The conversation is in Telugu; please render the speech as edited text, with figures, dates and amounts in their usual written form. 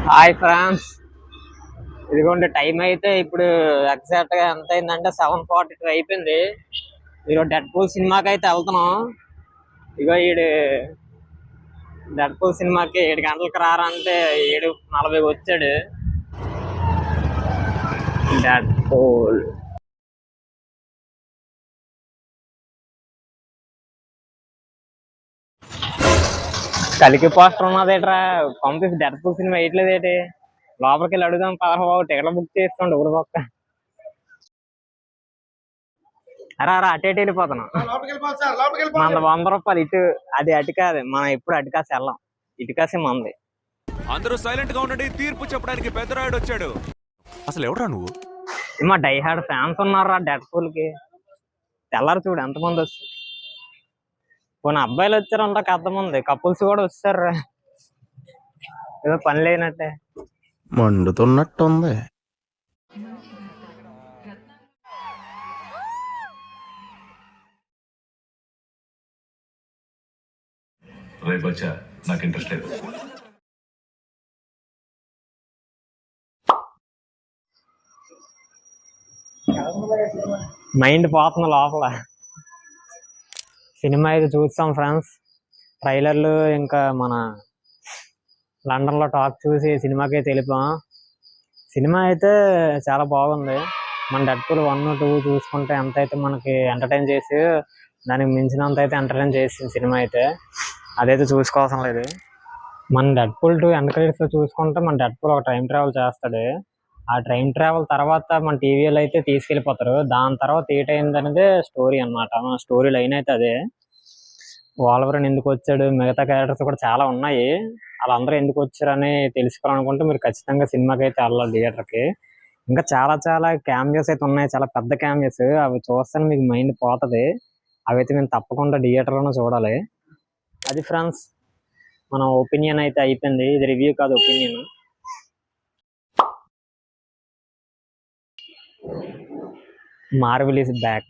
హాయ్ ఫ్రాన్స్, ఇదిగోండి టైం అయితే ఇప్పుడు ఎగ్జాక్ట్ గా ఎంత అయిందంటే 7:42 అయిపోయింది. ఇదిగో డెడ్ పూల్ సినిమాకి అయితే వెళ్తున్నాం. ఇగో ఈడు డెడ్ పూల్ సినిమాకి 7 గంటలకు రారంటే 7:40 వచ్చాడు. డెడ్ పూల్ కలికి పోస్టర్ ఉన్నదేట్రా, పంపిస్తే డెడ్ పూల్ సినిమా వేయట్లేదు ఏంటి? లోపలికి వెళ్ళి అడుగుదాం పదహారు టికెట్లు బుక్ చేసుకోండి ఊరి పక్క. అరా అటు ఇటు వెళ్ళిపోతున్నాం. మన 100 రూపాయలు ఇటు, అది అటు కాదు, మనం ఎప్పుడు అటు కాసి వెళ్ళాం, ఇటు కాసి మంది. అందరూ సైలెంట్ గా ఉండండి, తీర్పు చెప్పడానికి పెద్దరాయుడు వచ్చాడు. అసలు ఎవడరా నువ్వు? మా డైహార్డ్ ఫ్యాన్స్ ఉన్నారా డెడ్ పూల్ కి. తెల్లారు చూడు ఎంతమంది వచ్చి, కొన్ని అబ్బాయిలు వచ్చారంట, ఎంతమంది కపుల్స్ కూడా వచ్చారు. ఏదో పని లేనట్టే మండుతున్నట్టుంది. బచ్చా నాకు ఇంట్రెస్ట్ లేదు. మైండ్ పోతుంది లోపల. సినిమా అయితే చూస్తాం ఫ్రెండ్స్, ట్రైలర్లు ఇంకా మన లండన్ లో టాక్ చూసి సినిమాకి అయితే వెళ్ళిపోయాం. సినిమా అయితే చాలా బాగుంది. మన డెడ్ పూల్ 1, 2 చూసుకుంటే ఎంత అయితే మనకి ఎంటర్టైన్ చేసి, దానికి మించినంత అయితే ఎంటర్టైన్ చేసింది సినిమా అయితే. అదైతే చూసుకోవాల్సిన లేదు. మన డెడ్ పూల్ 2 ఎండ్ క్రెడిట్స్ లో చూసుకుంటే మన డెడ్ పూల్ ఒక టైం ట్రావెల్ చేస్తాడు. ఆ టైం ట్రావెల్ తర్వాత మన టీవీలో అయితే తీసుకెళ్ళిపోతారు. దాని తర్వాత ఏటైందనేది స్టోరీ అనమాట. మన స్టోరీ లైన్ అయితే అదే. వాల్వరన్ ఎందుకు వచ్చాడు, మిగతా క్యారెక్టర్స్ కూడా చాలా ఉన్నాయి, వాళ్ళందరూ ఎందుకు వచ్చారని తెలుసుకోవాలనుకుంటే మీరు ఖచ్చితంగా సినిమాకి అయితే వెళ్ళాలి థియేటర్కి. ఇంకా చాలా చాలా క్యామియోస్ అయితే ఉన్నాయి, చాలా పెద్ద క్యామియోస్. అవి చూస్తే మీకు మైండ్ పోతుంది. అవి అయితే మేము తప్పకుండా థియేటర్లోనే చూడాలి. అది ఫ్రెండ్స్, మన ఒపీనియన్ అయితే అయిపోయింది. ఇది రివ్యూ కాదు, ఒపీనియన్. Marvel is back.